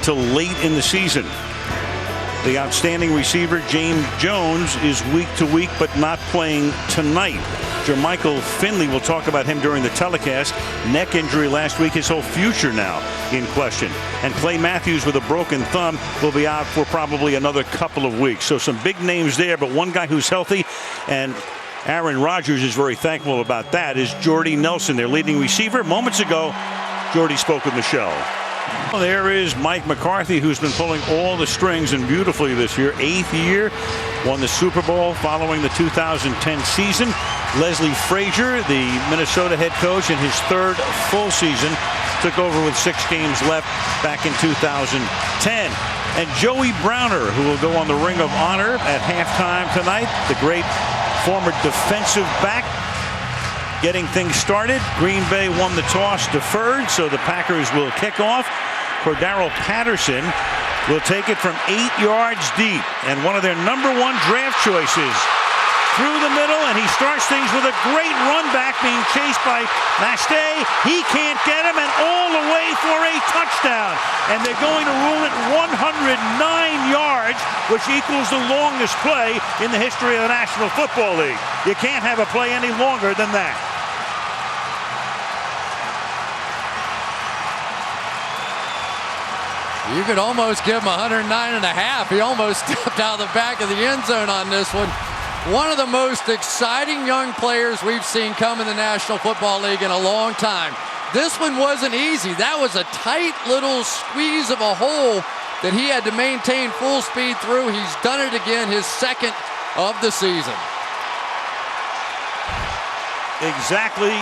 till late in the season. The outstanding receiver, James Jones, is week to week, but not playing tonight. Jermichael Finley, will talk about him during the telecast. Neck injury last week, his whole future now in question. And Clay Matthews with a broken thumb will be out for probably another couple of weeks. So some big names there, but one guy who's healthy, and Aaron Rodgers is very thankful about that, is Jordy Nelson, their leading receiver. Moments ago, Jordy spoke with Michelle. Well, there is Mike McCarthy, who's been pulling all the strings and beautifully this year. 8th year, won the Super Bowl following the 2010 season. Leslie Frazier, the Minnesota head coach, in his 3rd full season, took over with 6 games left back in 2010. And Joey Browner, who will go on the Ring of Honor at halftime tonight, the great former defensive back, getting things started. Green Bay won the toss, deferred, so the Packers will kick off. Cordarrelle Patterson will take it from 8 yards deep, and one of their #1 draft choices through the middle, and he starts things with a great run back, being chased by Mastay. He can't get him, and all the way for a touchdown. And they're going to rule it 109 yards, which equals the longest play in the history of the National Football League. You can't have a play any longer than that. You could almost give him 109.5. He almost stepped out of the back of the end zone on this one. One of the most exciting young players we've seen come in the National Football League in a long time. This one wasn't easy. That was a tight little squeeze of a hole that he had to maintain full speed through. He's done it again, his 2nd of the season. Exactly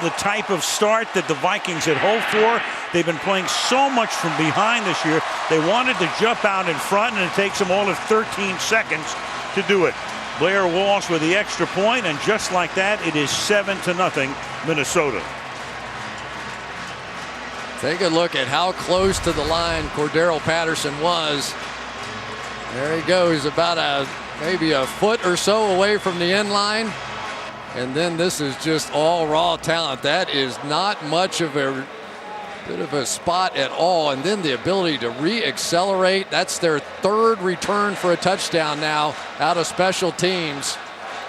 the type of start that the Vikings had hoped for. They've been playing so much from behind this year. They wanted to jump out in front, and it takes them all of 13 seconds to do it. Blair Walsh with the extra point, and just like that, it is 7-0 Minnesota. Take a look at how close to the line Cordarrelle Patterson was. There he goes, about maybe a foot or so away from the end line. And then this is just all raw talent. That is not much of a bit of a spot at all. And then the ability to re-accelerate. That's their 3rd return for a touchdown now out of special teams.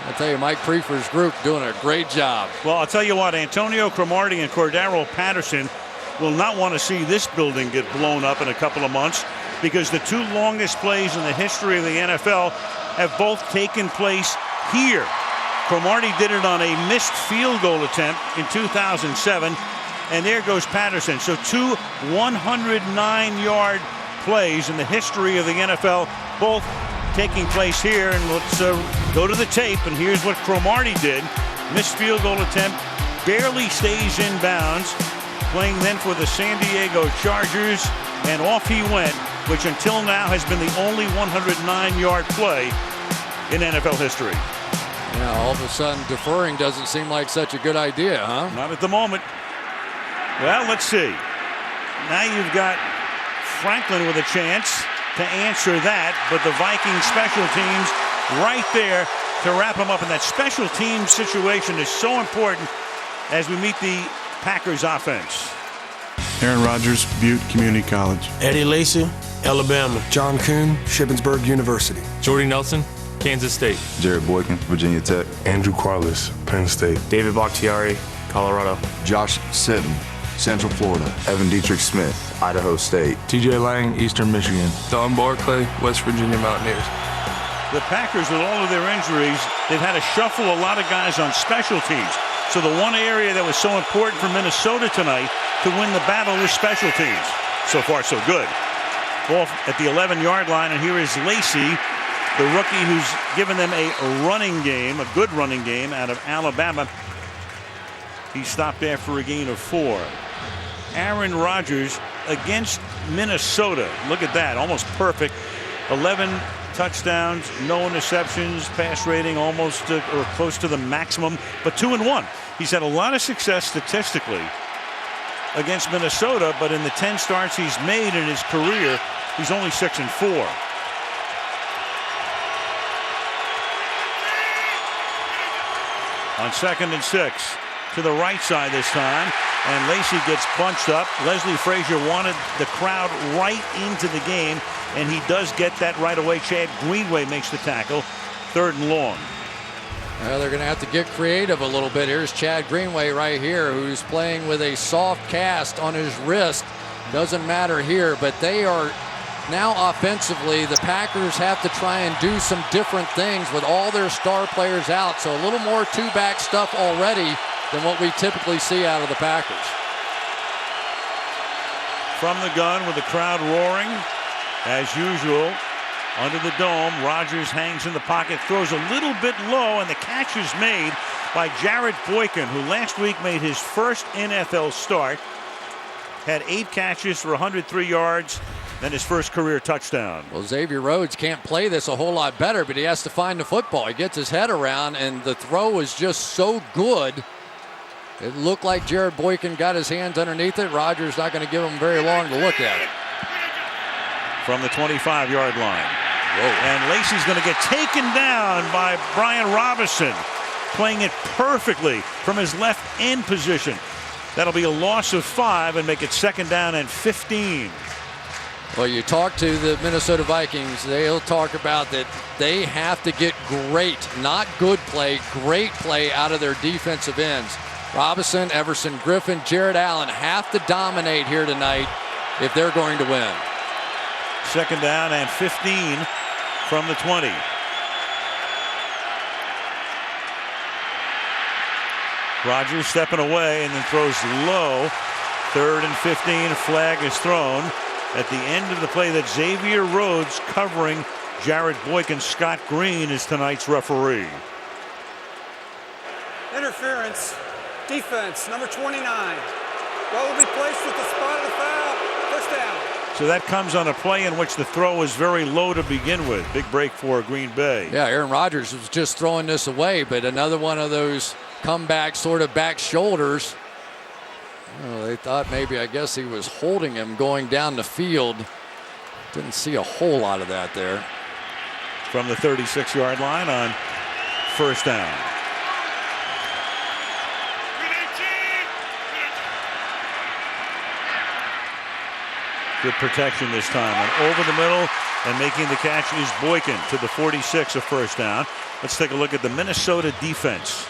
I'll tell you, Mike Prefer's group doing a great job. Well, I'll tell you what, Antonio Cromartie and Cordarrelle Patterson will not want to see this building get blown up in a couple of months, because the 2 longest plays in the history of the NFL have both taken place here. Cromartie did it on a missed field goal attempt in 2007, and there goes Patterson. So 2 109-yard plays in the history of the NFL, both taking place here. And let's go to the tape, and here's what Cromartie did. Missed field goal attempt, barely stays in bounds, playing then for the San Diego Chargers, and off he went, which until now has been the only 109-yard play in NFL history. Yeah, all of a sudden deferring doesn't seem like such a good idea, huh? Not at the moment. Well, let's see. Now you've got Franklin with a chance to answer that, but the Vikings special teams right there to wrap them up. And that special team situation is so important as we meet the Packers offense. Aaron Rodgers, Butte Community College. Eddie Lacy, Alabama. John Kuhn, Shippensburg University. Jordy Nelson, Kansas State. Jared Boykin, Virginia Tech. Andrew Quarles, Penn State. David Bakhtiari, Colorado. Josh Sitton, Central Florida. Evan Dietrich Smith, Idaho State. TJ Lang, Eastern Michigan. Don Barclay, West Virginia Mountaineers. The Packers, with all of their injuries, they've had to shuffle a lot of guys on special teams. So the one area that was so important for Minnesota tonight to win the battle was special teams. So far, so good. Ball at the 11-yard line, and here is Lacy, the rookie who's given them a running game, a good running game out of Alabama. He stopped there for a gain of 4. Aaron Rodgers against Minnesota. Look at that, almost perfect. 11 touchdowns, no interceptions, pass rating almost or close to the maximum, but 2-1. He's had a lot of success statistically against Minnesota, but in the 10 starts he's made in his career, he's only 6-4. On 2nd and 6, to the right side this time, and Lacey gets bunched up. Leslie Frazier wanted the crowd right into the game, and he does get that right away. Chad Greenway makes the tackle. 3rd and long. Well, they're going to have to get creative a little bit. Here's Chad Greenway right here, who's playing with a soft cast on his wrist. Doesn't matter here, but they are now offensively, the Packers have to try and do some different things with all their star players out. So a little more two-back stuff already than what we typically see out of the Packers. From the gun with the crowd roaring, as usual, under the dome, Rodgers hangs in the pocket, throws a little bit low, and the catch is made by Jared Boykin, who last week made his first NFL start, had 8 catches for 103 yards, then his first career touchdown. Well, Xavier Rhodes can't play this a whole lot better, but he has to find the football. He gets his head around, and the throw was just so good. It looked like Jared Boykin got his hands underneath it. Rodgers not going to give him very long to look at it. From the 25-yard line. Whoa. And Lacey's going to get taken down by Brian Robinson, playing it perfectly from his left end position. That'll be a loss of 5 and make it 2nd down and 15. Well, you talk to the Minnesota Vikings, they'll talk about that they have to get great, not good play, great play out of their defensive ends. Robinson, Everson Griffin, Jared Allen have to dominate here tonight if they're going to win. 2nd down and 15 from the 20. Rodgers stepping away and then throws low. 3rd and 15. Flag is thrown at the end of the play that Xavier Rhodes covering Jared Boykin. Scott Green is tonight's referee. Interference. Defense, number 29. Ball will be placed at the spot of the foul. 1st down. So that comes on a play in which the throw was very low to begin with. Big break for Green Bay. Yeah, Aaron Rodgers was just throwing this away, but another one of those comeback sort of back shoulders. Oh, they thought maybe, I guess he was holding him going down the field. Didn't see a whole lot of that there. From the 36-yard line on 1st down. Good protection this time. And over the middle and making the catch is Boykin to the 46, a 1st down. Let's take a look at the Minnesota defense.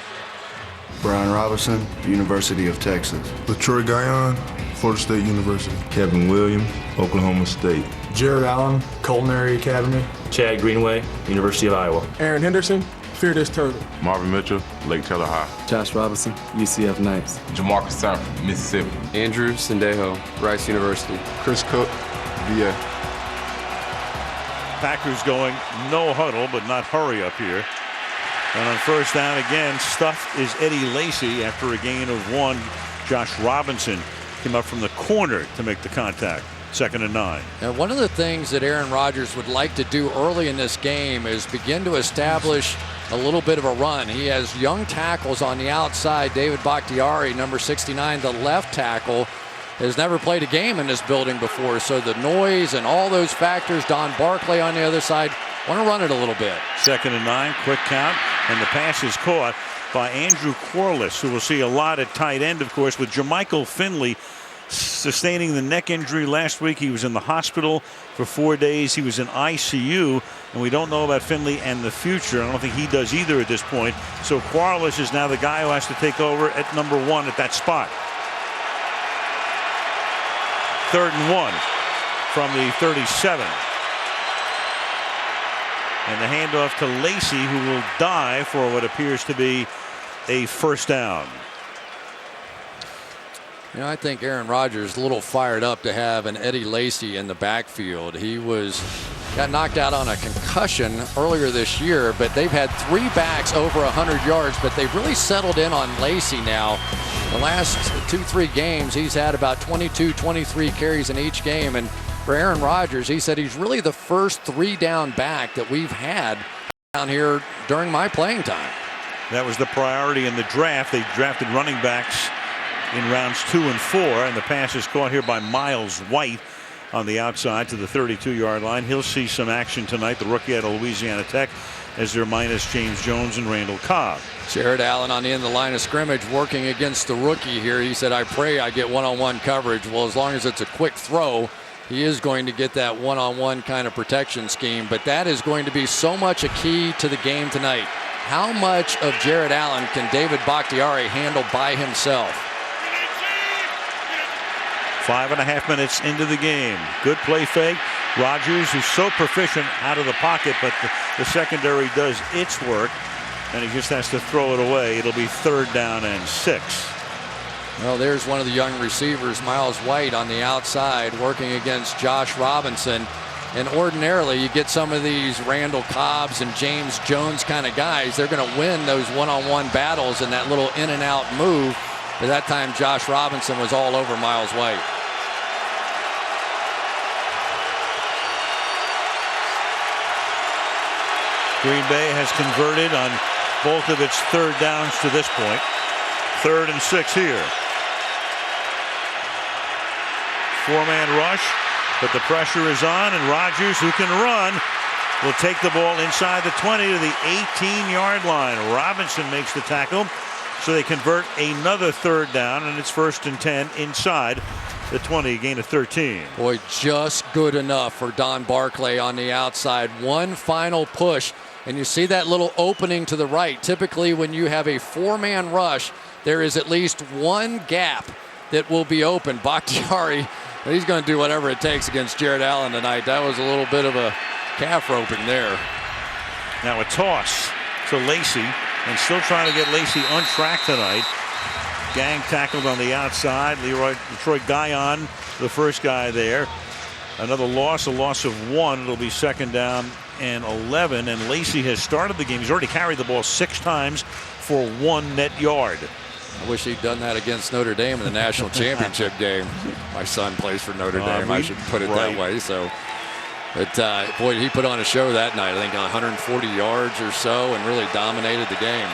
Brian Robinson, University of Texas. LaTroy Guyon, Florida State University. Kevin Williams, Oklahoma State. Jared Allen, Culinary Academy. Chad Greenway, University of Iowa. Aaron Henderson, Fearless Turtle. Marvin Mitchell, Lake Taylor High. Josh Robinson, UCF Knights. Jamarcus Sanford, Mississippi. Andrew Sendejo, Rice University. Chris Cook, VA. Packers going no huddle, but not hurry up here. And on 1st down again, stuffed is Eddie Lacy after a gain of 1. Josh Robinson came up from the corner to make the contact. 2nd and 9. Now, one of the things that Aaron Rodgers would like to do early in this game is begin to establish a little bit of a run. He has young tackles on the outside. David Bakhtiari, number 69, the left tackle, has never played a game in this building before. So the noise and all those factors, Don Barclay on the other side, want to run it a little bit. 2nd and 9, quick count, and the pass is caught by Andrew Corliss, who we'll see a lot at tight end, of course, with Jermichael Finley sustaining the neck injury last week. He was in the hospital for 4 days. He was in ICU, and we don't know about Finley and the future. I don't think he does either at this point. So Corliss is now the guy who has to take over at number 1 at that spot. 3rd and 1 from the 37. And the handoff to Lacy, who will die for what appears to be a 1st down. You know, I think Aaron Rodgers is a little fired up to have an Eddie Lacy in the backfield. He got knocked out on a concussion earlier this year, but they've had 3 backs over 100 yards, but they've really settled in on Lacy now. The last 2-3 games, he's had about 22, 23 carries in each game. And for Aaron Rodgers, he said he's really the first 3-down back that we've had down here during my playing time. That was the priority in the draft. They drafted running backs in rounds 2 and 4, and the pass is caught here by Miles White on the outside to the 32-yard line. He'll see some action tonight, the rookie out of Louisiana Tech, as they're minus James Jones and Randall Cobb. Jared Allen on the end of the line of scrimmage working against the rookie here. He said, I pray I get one-on-one coverage. Well, as long as it's a quick throw, he is going to get that one-on-one kind of protection scheme. But that is going to be so much a key to the game tonight. How much of Jared Allen can David Bakhtiari handle by himself? 5.5 minutes into the game. Good play fake. Rogers, who's so proficient out of the pocket, but the secondary does its work, and he just has to throw it away. It'll be 3rd down and 6. Well, there's one of the young receivers, Miles White, on the outside working against Josh Robinson. And ordinarily, you get some of these Randall Cobbs and James Jones kind of guys. They're going to win those one-on-one battles in that little in-and-out move. But that time, Josh Robinson was all over Miles White. Green Bay has converted on both of its 3rd downs to this point. 3rd and 6 here. 4-man rush, but the pressure is on, and Rogers, who can run, will take the ball inside the 20 to the 18-yard line. Robinson makes the tackle, so they convert another 3rd down, and it's 1st and 10 inside the 20, gain of 13. Boy, just good enough for Don Barclay on the outside. One final push, and you see that little opening to the right. Typically, when you have a 4-man rush, there is at least one gap that will be open. Bakhtiari, he's going to do whatever it takes against Jared Allen tonight. That was a little bit of a calf roping there. Now a toss to Lacey, and still trying to get Lacey on track tonight. Gang tackled on the outside. Troy Guyon, the first guy there. Another loss, a loss of 1. It'll be 2nd down and 11. And Lacey has started the game. He's already carried the ball 6 times for 1 net yard. I wish he'd done that against Notre Dame in the national championship game. My son plays for Notre Dame. I should put it that way. So, but boy, he put on a show that night. I think 140 yards or so, and really dominated the game.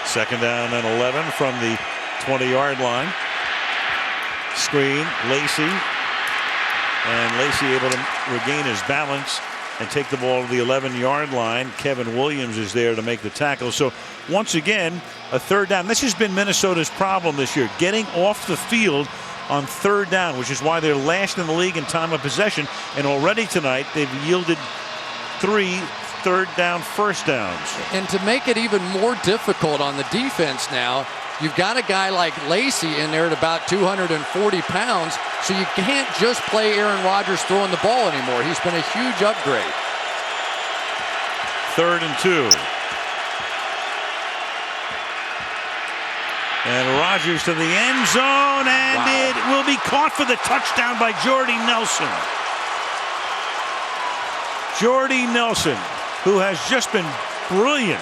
2nd down and 11 from the 20-yard line. Screen, Lacey. And Lacey able to regain his balance and take the ball to the 11-yard line. Kevin Williams is there to make the tackle. So once again, a 3rd down. This has been Minnesota's problem this year, getting off the field on 3rd down, which is why they're last in the league in time of possession. And already tonight, they've yielded 3 3rd down first downs. And to make it even more difficult on the defense now, you've got a guy like Lacey in there at about 240 pounds, so you can't just play Aaron Rodgers throwing the ball anymore. He's been a huge upgrade. 3rd and 2. And Rodgers to the end zone, and it will be caught for the touchdown by Jordy Nelson. Jordy Nelson, who has just been brilliant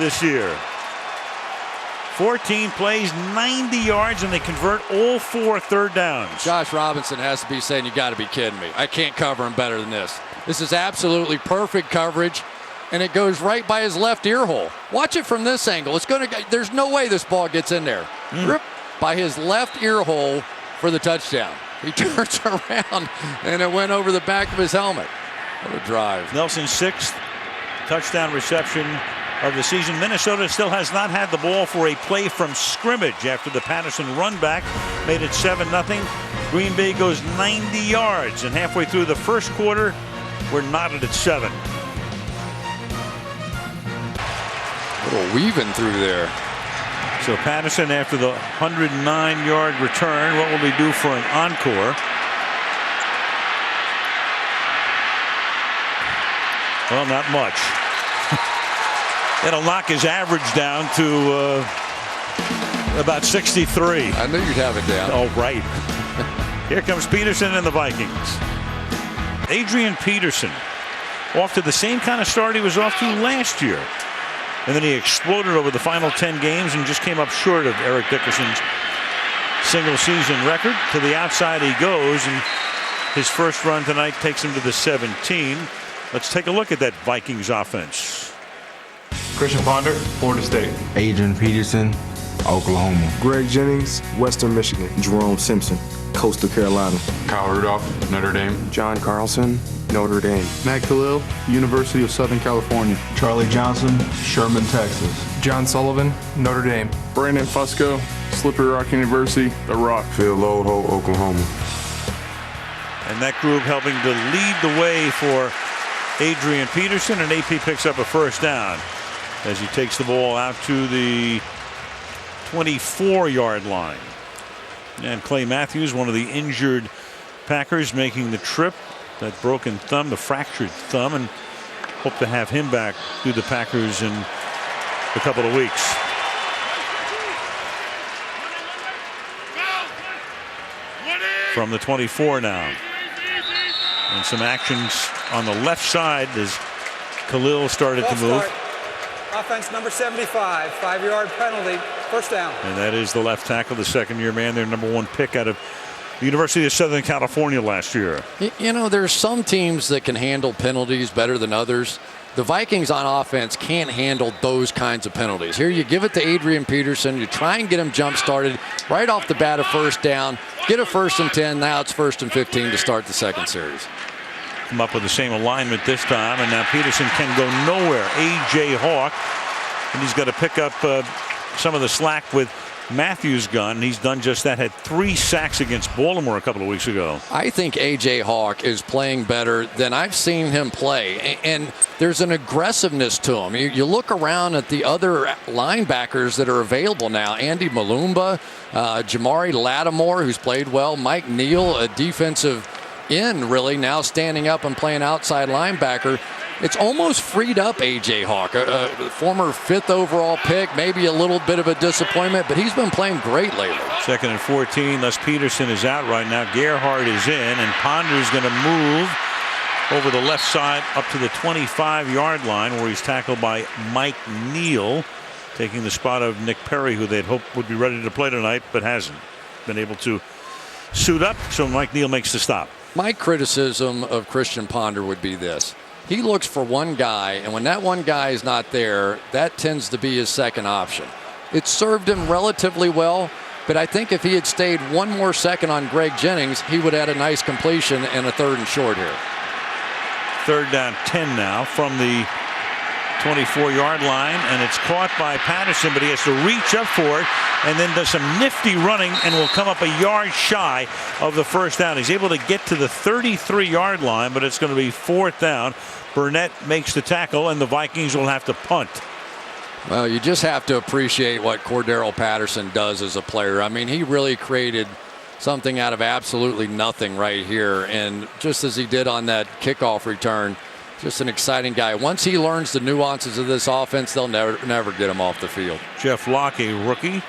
this year. 14 plays, 90 yards, and they convert all 4 3rd downs. Josh Robinson has to be saying, you got to be kidding me. I can't cover him better than this. This is absolutely perfect coverage, and it goes right by his left ear hole. Watch it from this angle. It's going to. There's no way this ball gets in there. Rip by his left ear hole for the touchdown. He turns around, and it went over the back of his helmet. What a drive. Nelson's 6th touchdown reception of the season. Minnesota still has not had the ball for a play from scrimmage after the Patterson run back made it 7-0. Green Bay goes 90 yards, and halfway through the first quarter, we're knotted at 7. A little weaving through there. So Patterson, after the 109-yard return, what will he do for an encore? Well, not much. It'll knock his average down to about 63. I knew you'd have it down. Oh, right. Here comes Peterson and the Vikings. Adrian Peterson, off to the same kind of start he was off to last year. And then he exploded over the final 10 games and just came up short of Eric Dickerson's single-season record. To the outside he goes, and his first run tonight takes him to the 17. Let's take a look at that Vikings offense. Christian Ponder, Florida State. Adrian Peterson, Oklahoma. Greg Jennings, Western Michigan. Jerome Simpson, Coastal Carolina. Kyle Rudolph, Notre Dame. John Carlson, Notre Dame. Matt Khalil, University of Southern California. Charlie Johnson, Sherman, Texas. John Sullivan, Notre Dame. Brandon Fusco, Slippery Rock University, The Rock. Phil Lodeholt, Oklahoma. And that group helping to lead the way for Adrian Peterson, and AP picks up a first down as he takes the ball out to the 24-yard line. And Clay Matthews, one of the injured Packers, making the trip. That broken thumb, the fractured thumb, and hope to have him back through the Packers in a couple of weeks. From the 24 now. And some actions on the left side as Khalil started to move. Offense number 75, 5-yard penalty, first down. And that is the left tackle, the second-year man, their #1 pick out of the University of Southern California last year. You know, there's some teams that can handle penalties better than others. The Vikings on offense can't handle those kinds of penalties. Here you give it to Adrian Peterson. You try and get him jump-started right off the bat, a first down. Get a 1st and 10. Now it's 1st and 15 to start the second series. Come up with the same alignment this time, and now Peterson can go nowhere. A.J. Hawk, and he's got to pick up some of the slack with Matthews' gun. He's done just that. Had 3 sacks against Baltimore a couple of weeks ago. I think A.J. Hawk is playing better than I've seen him play, and there's an aggressiveness to him. You look around at the other linebackers that are available now. Andy Malumba, Jamari Lattimore, who's played well, Mike Neal, a defensive end, really, now standing up and playing outside linebacker. It's almost freed up A.J. Hawk, a former 5th overall pick, maybe a little bit of a disappointment, but he's been playing great lately. 2nd and 14, thus Peterson is out right now. Gerhardt is in, and Ponder's going to move over the left side up to the 25-yard line, where he's tackled by Mike Neal, taking the spot of Nick Perry, who they'd hoped would be ready to play tonight, but hasn't been able to suit up, so Mike Neal makes the stop. My criticism of Christian Ponder would be this. He looks for one guy, and when that one guy is not there, that tends to be his second option. It served him relatively well, but I think if he had stayed one more second on Greg Jennings, he would have had a nice completion and a 3rd and short here. 3rd down 10 now from the 24-yard line, and it's caught by Patterson, but he has to reach up for it and then does some nifty running and will come up a yard shy of the first down. He's able to get to the 33-yard line, but it's going to be 4th down. Burnett makes the tackle, and the Vikings will have to punt. Well, you just have to appreciate what Cordero Patterson does as a player. I mean, he really created something out of absolutely nothing right here, and just as he did on that kickoff return, just an exciting guy. Once he learns the nuances of this offense, they'll never get him off the field. Jeff Locke, a rookie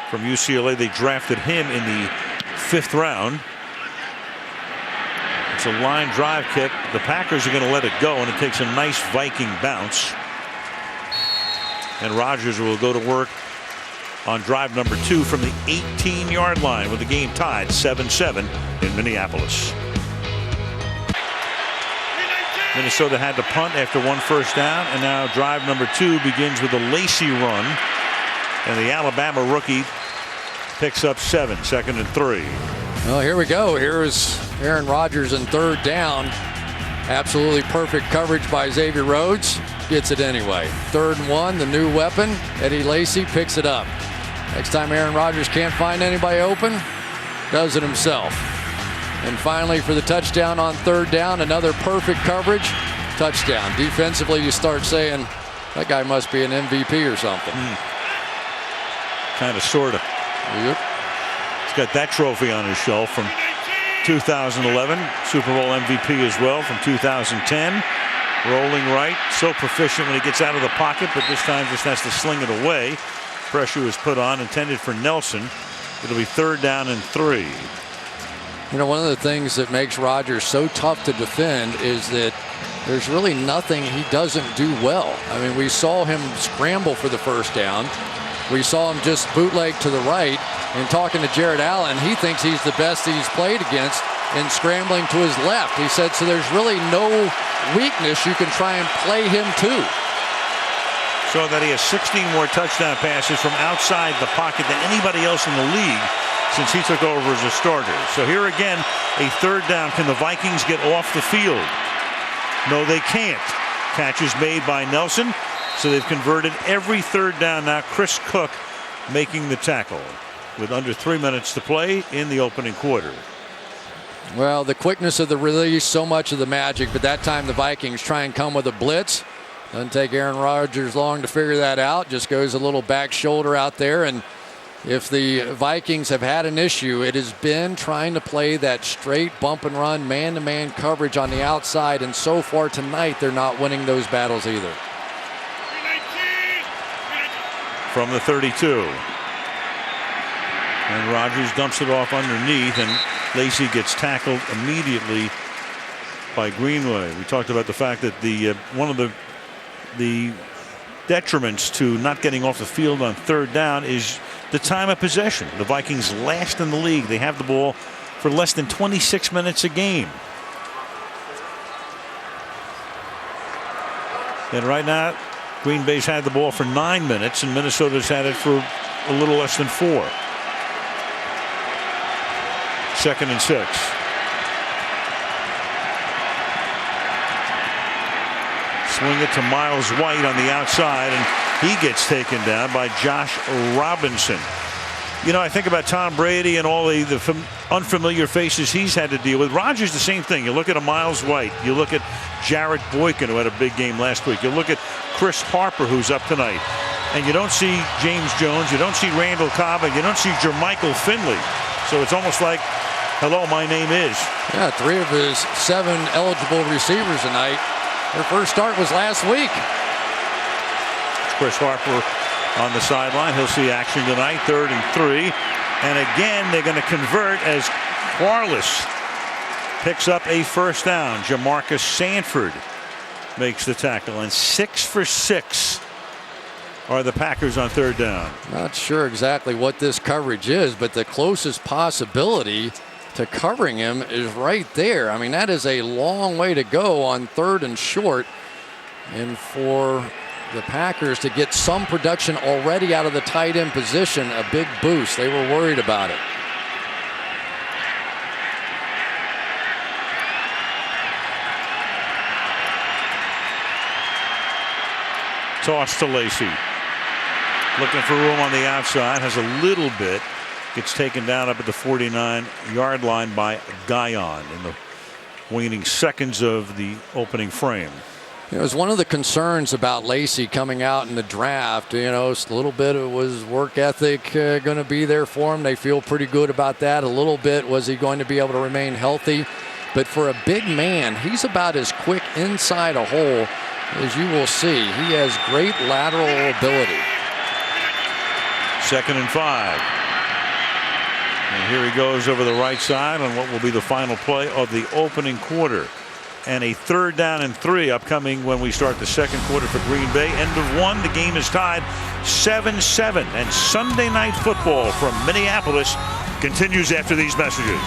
from UCLA. They drafted him in the 5th round. It's a line drive kick. The Packers are going to let it go, and it takes a nice Viking bounce. And Rodgers will go to work on drive number 2 from the 18-yard line with the game tied 7-7 in Minneapolis. Minnesota had to punt after 1 first down, and now drive number 2 begins with a Lacey run, and the Alabama rookie picks up 7, 2nd and 3. Well, here we go. Here is Aaron Rodgers in 3rd down. Absolutely perfect coverage by Xavier Rhodes. Gets it anyway. 3rd and 1, the new weapon. Eddie Lacy picks it up. Next time Aaron Rodgers can't find anybody open, does it himself. And finally, for the touchdown on 3rd down, another perfect coverage, touchdown. Defensively, you start saying, that guy must be an MVP or something. Kind of, sort of. Yep. He's got that trophy on his shelf from 2011. Super Bowl MVP as well from 2010. Rolling right, so proficient when he gets out of the pocket, but this time just has to sling it away. Pressure is put on, intended for Nelson. It'll be 3rd down and 3. You know, one of the things that makes Rodgers so tough to defend is that there's really nothing he doesn't do well. I mean, we saw him scramble for the first down. We saw him just bootleg to the right. And talking to Jared Allen, he thinks he's the best he's played against in scrambling to his left. He said, so there's really no weakness you can try and play him to. So that he has 16 more touchdown passes from outside the pocket than anybody else in the league since he took over as a starter. So here again, a third down. Can the Vikings get off the field? No, they can't. Catch is made by Nelson. So they've converted every third down now. Chris Cook making the tackle with under 3 minutes to play in the opening quarter. Well, the quickness of the release, so much of the magic, but that time the Vikings try and come with a blitz. Doesn't take Aaron Rodgers long to figure that out. Just goes a little back shoulder out there. And if the Vikings have had an issue, it has been trying to play that straight bump and run, man-to-man coverage on the outside. And so far tonight, they're not winning those battles either. From the 32. And Rodgers dumps it off underneath, and Lacey gets tackled immediately by Greenway. We talked about the fact that one of the detriments to not getting off the field on third down is the time of possession. The Vikings last in the league. They have the ball for less than 26 minutes a game. And right now, Green Bay's had the ball for 9 minutes, and Minnesota's had it for a little less than 4. 2nd and 6. Swing it to Miles White on the outside, and he gets taken down by Josh Robinson. You know, I think about Tom Brady and all the unfamiliar faces he's had to deal with. Rodgers, the same thing. You look at a Miles White. You look at Jarrett Boykin, who had a big game last week. You look at Chris Harper, who's up tonight. And you don't see James Jones. You don't see Randall Cobb. And you don't see Jermichael Finley. So it's almost like, hello, my name is. Yeah, 3 of his 7 eligible receivers tonight. Their first start was last week. Chris Harper on the sideline. He'll see action tonight. 3rd and 3. And again, they're going to convert as Quarles picks up a first down. Jamarcus Sanford makes the tackle. And 6 for 6 are the Packers on third down. Not sure exactly what this coverage is, but the closest possibility to covering him is right there. I mean, that is a long way to go on 3rd and short. And for the Packers to get some production already out of the tight end position, a big boost. They were worried about it. Toss to Lacey. Looking for room on the outside. Has a little bit. Gets taken down up at the 49-yard line by Guyon in the waning seconds of the opening frame. It was one of the concerns about Lacey coming out in the draft. You know, a little bit of was work ethic going to be there for him. They feel pretty good about that. A little bit, was he going to be able to remain healthy? But for a big man, he's about as quick inside a hole as you will see. He has great lateral ability. 2nd and 5. And here he goes over the right side on what will be the final play of the opening quarter. And a 3rd down and 3 upcoming when we start the second quarter for Green Bay. End of 1. The game is tied 7-7. And Sunday Night Football from Minneapolis continues after these messages.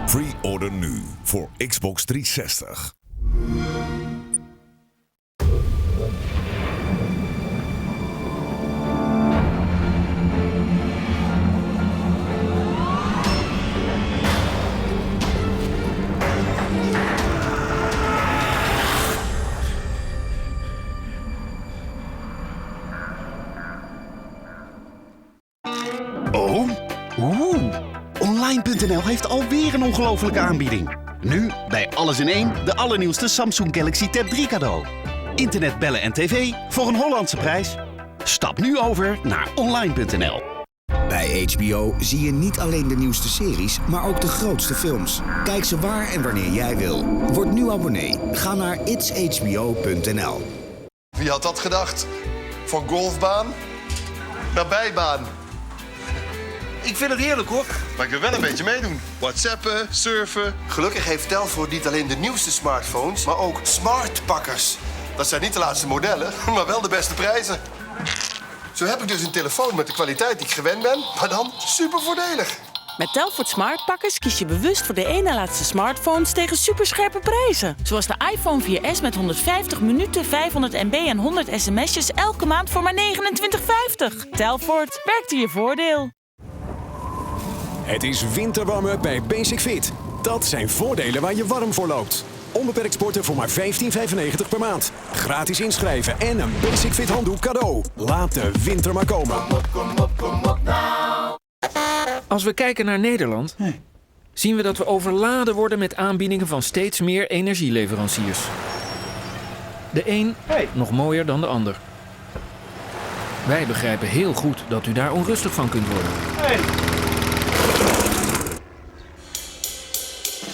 Pre-order nu voor Xbox 360. Oh? Online.nl heeft alweer een ongelofelijke aanbieding. Nu bij Alles in 1 de allernieuwste Samsung Galaxy Tab 3 cadeau. Internet, bellen en tv voor een Hollandse prijs. Stap nu over naar Online.nl. Bij HBO zie je niet alleen de nieuwste series, maar ook de grootste films. Kijk ze waar en wanneer jij wil. Word nu abonnee. Ga naar itshbo.nl. Wie had dat gedacht? Van golfbaan naar bijbaan. Ik vind het heerlijk hoor. Maar ik wil wel een beetje meedoen. WhatsAppen, surfen. Gelukkig heeft Telfort niet alleen de nieuwste smartphones, maar ook smartpakkers. Dat zijn niet de laatste modellen, maar wel de beste prijzen. Zo heb ik dus een telefoon met de kwaliteit die ik gewend ben, maar dan super voordelig. Met Telfort Smartpakkers kies je bewust voor de ene na laatste smartphones tegen superscherpe prijzen. Zoals de iPhone 4S met 150 minuten, 500 MB en 100 sms'jes elke maand voor maar €29,50. Telfort, werkt in je voordeel. Het is winterwarm-up bij Basic Fit. Dat zijn voordelen waar je warm voor loopt. Onbeperkt sporten voor maar €15,95 per maand. Gratis inschrijven en een Basic Fit handdoek cadeau. Laat de winter maar komen. Kom op nou. Als we kijken naar Nederland, zien we dat we overladen worden met aanbiedingen van steeds meer energieleveranciers. De een nog mooier dan de ander. Wij begrijpen heel goed dat u daar onrustig van kunt worden.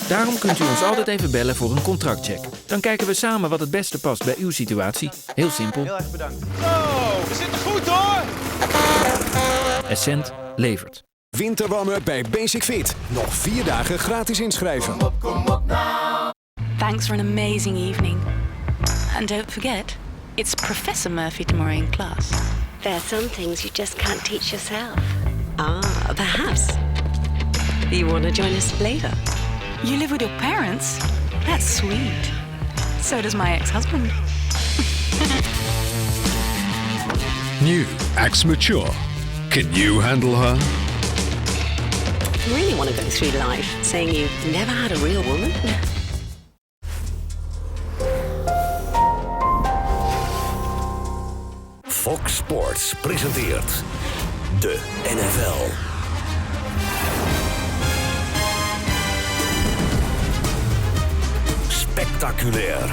Daarom kunt u ons altijd even bellen voor een contractcheck. Dan kijken we samen wat het beste past bij uw situatie. Heel simpel. Heel erg bedankt. Zo, we zitten goed hoor! Essent levert. Winterwarm-up bij Basic Fit. Nog 4 dagen gratis inschrijven. Kom op nou. Thanks for an amazing evening. And don't forget, it's Professor Murphy tomorrow in class. There are some things you just can't teach yourself. Ah, perhaps. You want to join us later? You live with your parents? That's sweet. So does my ex-husband. New, ex-mature. Can you handle her? Really want to go through life saying you've never had a real woman? Fox Sports presenteert de NFL. Spectaculair.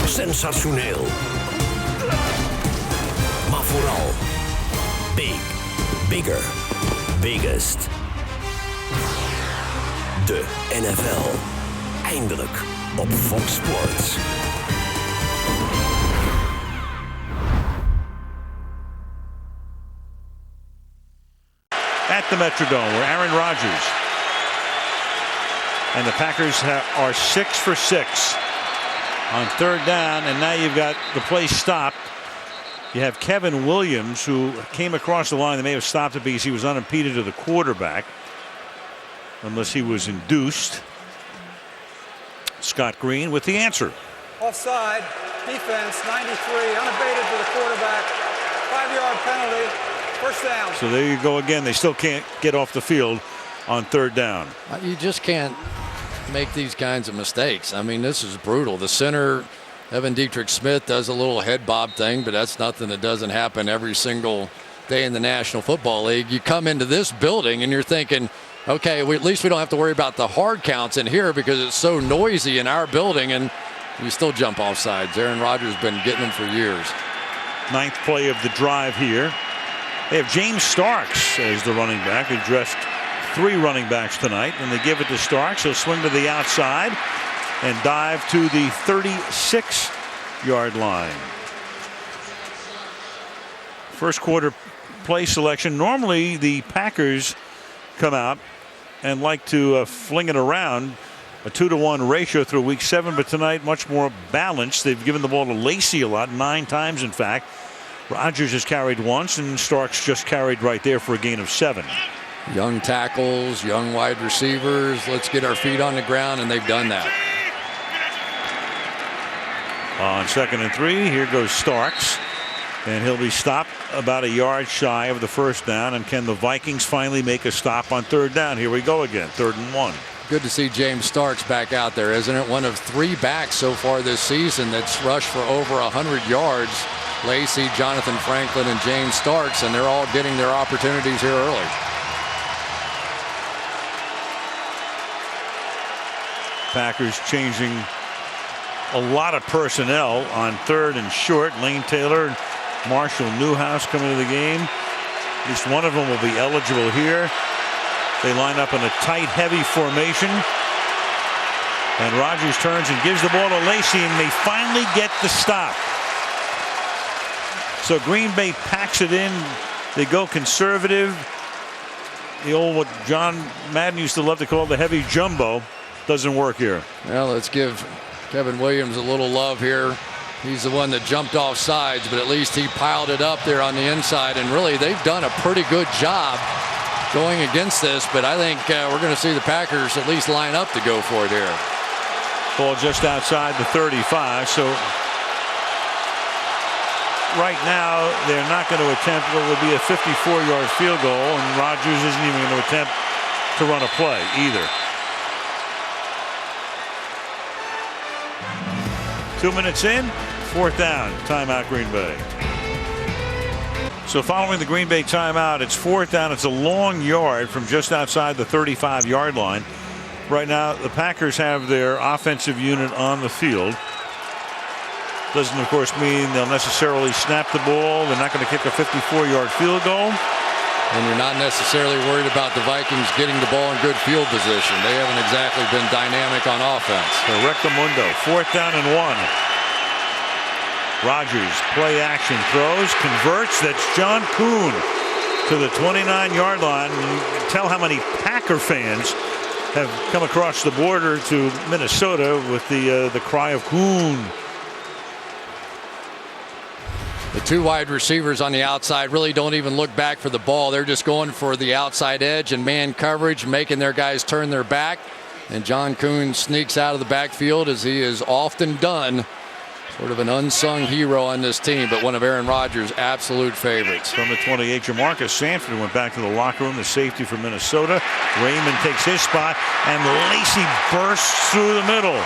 Sensationeel. Maar vooral big, bigger, biggest. De NFL. Eindelijk op Fox Sports. At the Metrodome, where Aaron Rodgers and the Packers are 6 for 6 on 3rd down, and now you've got the play stopped. You have Kevin Williams, who came across the line. They may have stopped it because he was unimpeded to the quarterback, unless he was induced. Scott Green with the answer. Offside, defense, 93, unabated to the quarterback. 5-yard penalty, first down. So there you go again. They still can't get off the field on 3rd down. You just can't make these kinds of mistakes. I mean, this is brutal. The center, Evan Dietrich Smith, does a little head bob thing, but that's nothing that doesn't happen every single day in the National Football League. You come into this building and you're thinking, okay, at least we don't have to worry about the hard counts in here because it's so noisy in our building, and you still jump off sides. Aaron Rodgers has been getting them for years. 9th play of the drive here. They have James Starks as the running back. They dressed 3 running backs tonight, and they give it to Starks. He'll swing to the outside and dive to the 36-yard line. First quarter play selection. Normally the Packers come out and like to fling it around, a 2-to-1 ratio through week 7, but tonight much more balanced. They've given the ball to Lacey a lot, 9 times in fact. Rodgers has carried once, and Starks just carried right there for a gain of 7. Young tackles, young wide receivers. Let's get our feet on the ground, and they've done that. On 2nd and 3, here goes Starks, and he'll be stopped about a yard shy of the first down. And can the Vikings finally make a stop on 3rd down? Here we go again, 3rd and 1. Good to see James Starks back out there, isn't it? One of 3 backs so far this season that's rushed for over 100 yards. Lacey, Jonathan Franklin, and James Starks, and they're all getting their opportunities here early. Packers changing a lot of personnel on 3rd and short. Lane Taylor and Marshall Newhouse coming to the game. At least one of them will be eligible here. They line up in a tight, heavy formation. And Rodgers turns and gives the ball to Lacey, and they finally get the stop. So Green Bay packs it in They go conservative. The old, what John Madden used to love to call the heavy jumbo, doesn't work here. Well, let's give Kevin Williams a little love here. He's the one that jumped off sides, but at least he piled it up there on the inside. And really, they've done a pretty good job going against this. But I think we're going to see the Packers at least line up to go for it here. Ball just outside the 35. So right now, they're not going to attempt what would be a 54-yard field goal, and Rodgers isn't even going to attempt to run a play either. 2 minutes in, 4th down, timeout Green Bay. So following the Green Bay timeout, it's 4th down. It's a long yard from just outside the 35-yard line. Right now, the Packers have their offensive unit on the field. Doesn't, of course, mean they'll necessarily snap the ball. They're not going to kick a 54-yard field goal. And you're not necessarily worried about the Vikings getting the ball in good field position. They haven't exactly been dynamic on offense. Rectamundo, 4th down and 1. Rodgers, play action, throws, converts. That's John Kuhn to the 29-yard line. You can tell how many Packer fans have come across the border to Minnesota with the cry of Kuhn. The two wide receivers on the outside really don't even look back for the ball. They're just going for the outside edge and man coverage, making their guys turn their back. And John Kuhn sneaks out of the backfield, as he is often done. Sort of an unsung hero on this team, but one of Aaron Rodgers' absolute favorites. From the 28, Jamarcus Sanford went back to the locker room, the safety for Minnesota. Raymond takes his spot, and Lacy bursts through the middle.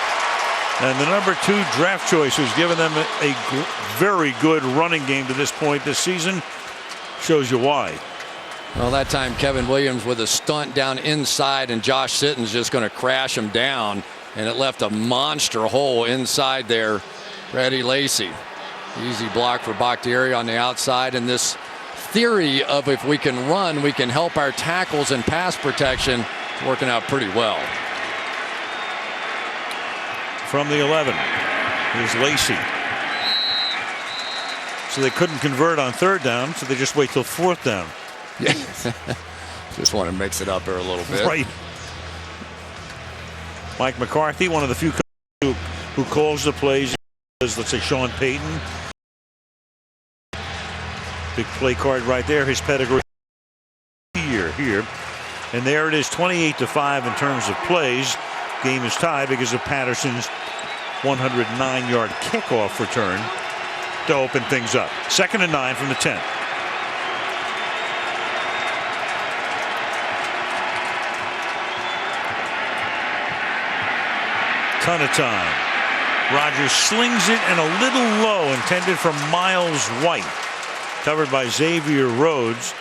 And the number 2 draft choice, who's given them a very good running game to this point this season, shows you why. Well, that time Kevin Williams with a stunt down inside, and Josh Sitton's just going to crash him down, and it left a monster hole inside there. Eddie Lacy, easy block for Bakhtiari on the outside, and this theory of if we can run, we can help our tackles and pass protection, is working out pretty well. From the 11, here's Lacy. So they couldn't convert on 3rd down, so they just wait till 4th down. Yeah. Just want to mix it up there a little bit. Right. Mike McCarthy, one of the few who calls the plays, is, let's say, Sean Payton. Big play card right there. His pedigree here. And there it is, 28-5 in terms of plays. Game is tied because of Patterson's 109-yard kickoff return to open things up. 2nd and 9 from the 10. Ton of time. Rodgers slings it, and a little low, intended for Miles White. Covered by Xavier Rhodes.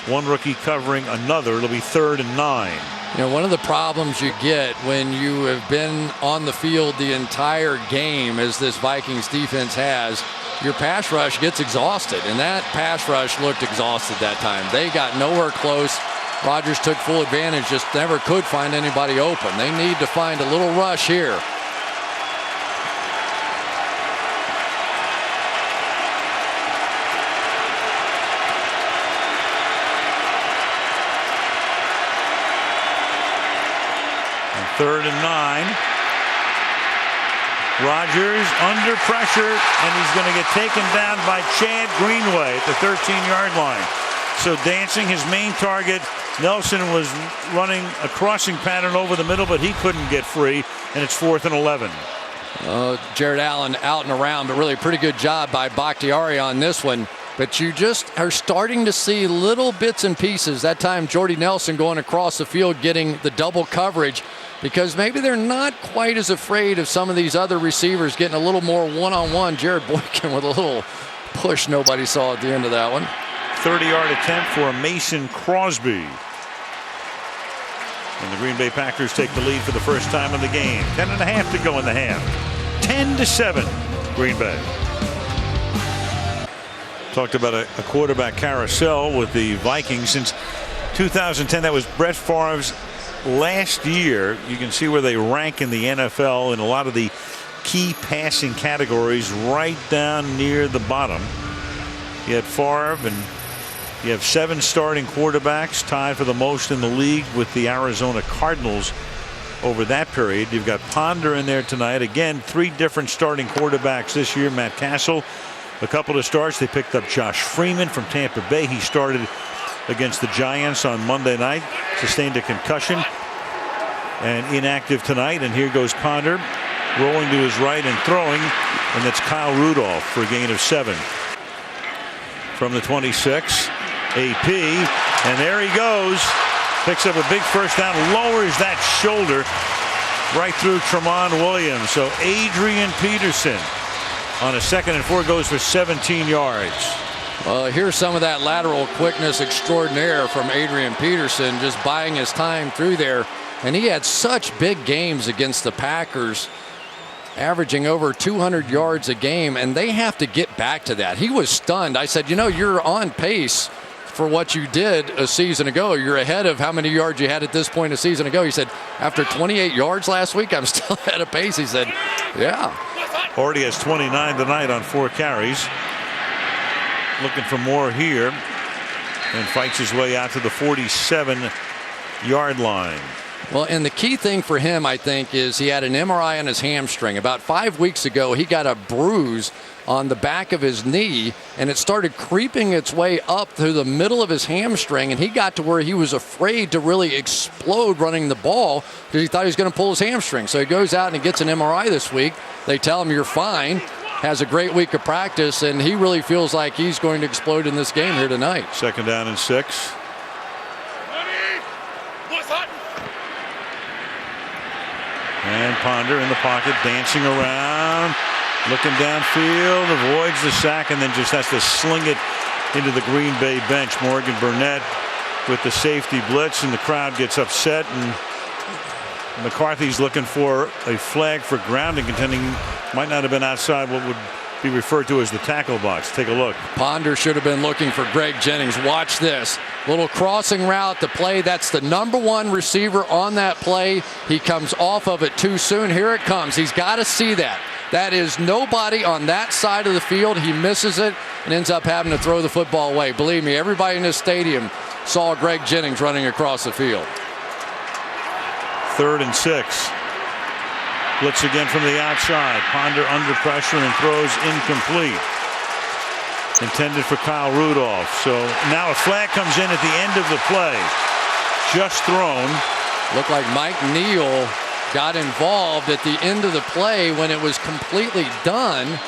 One rookie covering another. It'll be 3rd and 9. You know, one of the problems you get when you have been on the field the entire game, as this Vikings defense has, your pass rush gets exhausted, and that pass rush looked exhausted that time. They got nowhere close. Rodgers took full advantage, just never could find anybody open. They need to find a little rush here. Third and 9. Rodgers under pressure, and he's going to get taken down by Chad Greenway at the 13-yard line. So dancing, his main target. Nelson was running a crossing pattern over the middle, but he couldn't get free, and it's 4th and 11. Jared Allen out and around, but really pretty good job by Bakhtiari on this one. But you just are starting to see little bits and pieces. That time, Jordy Nelson going across the field, getting the double coverage, because maybe they're not quite as afraid of some of these other receivers getting a little more one-on-one. Jared Boykin with a little push nobody saw at the end of that one. 30-yard attempt for Mason Crosby. And the Green Bay Packers take the lead for the first time in the game. 10.5 to go in the half. 10-7, Green Bay. Talked about a quarterback carousel with the Vikings since 2010. That was Brett Favre's last year. You can see where they rank in the NFL in a lot of the key passing categories, right down near the bottom. You had Favre and You have 7 starting quarterbacks, tied for the most in the league with the Arizona Cardinals over that period. You've got Ponder in there tonight. Again, 3 different starting quarterbacks this year. Matt Castle, a couple of starts. They picked up Josh Freeman from Tampa Bay. He started against the Giants on Monday night, sustained a concussion and inactive tonight. And here goes Ponder, rolling to his right and throwing, and that's Kyle Rudolph for a gain of 7. From the 26, AP, and there he goes. Picks up a big first down, lowers that shoulder right through Tremont Williams. So Adrian Peterson on a 2nd and 4 goes for 17 yards. Well, here's some of that lateral quickness extraordinaire from Adrian Peterson, just buying his time through there. And he had such big games against the Packers, averaging over 200 yards a game, and they have to get back to that. He was stunned. I said, you know, you're on pace for what you did a season ago. You're ahead of how many yards you had at this point a season ago. He said, after 28 yards last week, I'm still ahead of pace. He said, yeah. Already has 29 tonight on 4 carries. Looking for more here, and fights his way out to the 47-yard line. Well, and the key thing for him, I think, is he had an MRI on his hamstring. About 5 weeks ago, he got a bruise on the back of his knee, and it started creeping its way up through the middle of his hamstring, and he got to where he was afraid to really explode running the ball because he thought he was going to pull his hamstring. So he goes out and he gets an MRI this week. They tell him you're fine, has a great week of practice, and he really feels like he's going to explode in this game here tonight. 2nd down and 6. And Ponder in the pocket, dancing around, looking downfield, avoids the sack, and then just has to sling it into the Green Bay bench. Morgan Burnett with the safety blitz, and the crowd gets upset, and McCarthy's looking for a flag for grounding, contending might not have been outside what would be referred to as the tackle box. Take a look. Ponder should have been looking for Greg Jennings. Watch this. Little crossing route to play. That's the #1 receiver on that play. He comes off of it too soon. Here it comes. He's got to see that. That is nobody on that side of the field. He misses it and ends up having to throw the football away. Believe me, everybody in this stadium saw Greg Jennings running across the field. 3rd and 6. Blitz again from the outside. Ponder under pressure and throws incomplete. Intended for Kyle Rudolph. So now a flag comes in at the end of the play. Just thrown. Looked like Mike Neal got involved at the end of the play when it was completely done,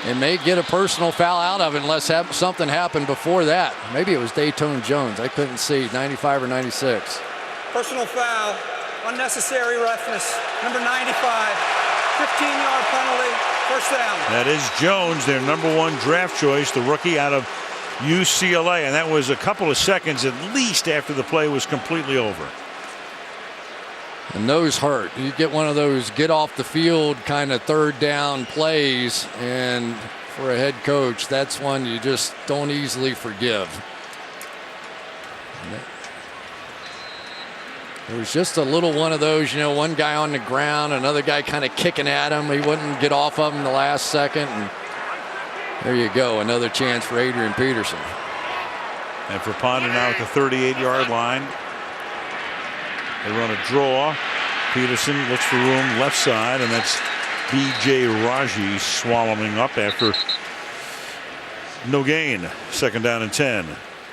and may get a personal foul out of it unless something happened before that. Maybe it was Dayton Jones. I couldn't see. 95 or 96. Personal foul. Unnecessary roughness. Number 95. 15-yard penalty. First down. That is Jones, their #1 draft choice, the rookie out of UCLA. And that was a couple of seconds at least after the play was completely over. And those hurt. You get one of those get off the field kind of 3rd down plays, and for a head coach, that's one you just don't easily forgive. It was just a little one of those, you know, one guy on the ground, another guy kind of kicking at him. He wouldn't get off of him the last second. And there you go, another chance for Adrian Peterson. And for Ponder now at the 38-yard line. They run a draw. Peterson looks for room left side, and that's B.J. Raji swallowing up after no gain. 2nd down and 10.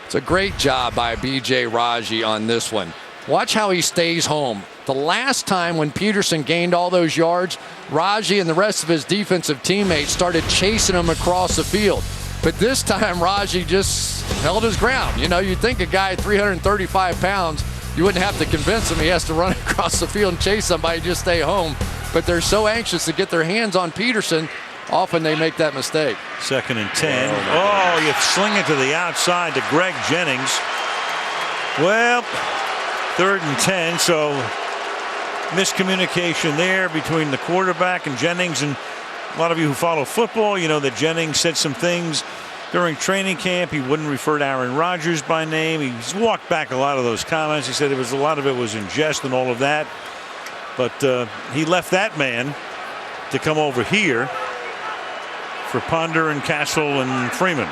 It's a great job by B.J. Raji on this one. Watch how he stays home. The last time when Peterson gained all those yards, Raji and the rest of his defensive teammates started chasing him across the field. But this time, Raji just held his ground. You know, you'd think a guy 335 pounds, you wouldn't have to convince him he has to run across the field and chase somebody, just stay home. But they're so anxious to get their hands on Peterson, often they make that mistake. 2nd and 10. Oh, you sling it to the outside to Greg Jennings. Well, 3rd and 10, so miscommunication there between the quarterback and Jennings. And a lot of you who follow football, you know that Jennings said some things during training camp. He wouldn't refer to Aaron Rodgers by name. He's walked back a lot of those comments. He said a lot of it was in jest and all of that. But he left that man to come over here for Ponder and Castle and Freeman.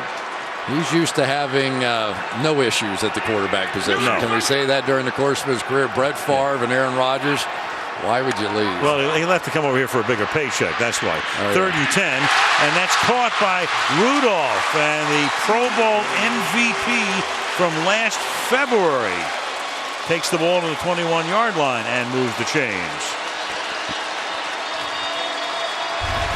He's used to having no issues at the quarterback position. No. Can we say that during the course of his career? Brett Favre and Aaron Rodgers, why would you leave? Well, he left to come over here for a bigger paycheck. That's why. Oh, 3rd and 10, and that's caught by Rudolph, and the Pro Bowl MVP from last February takes the ball to the 21-yard line and moves the chains.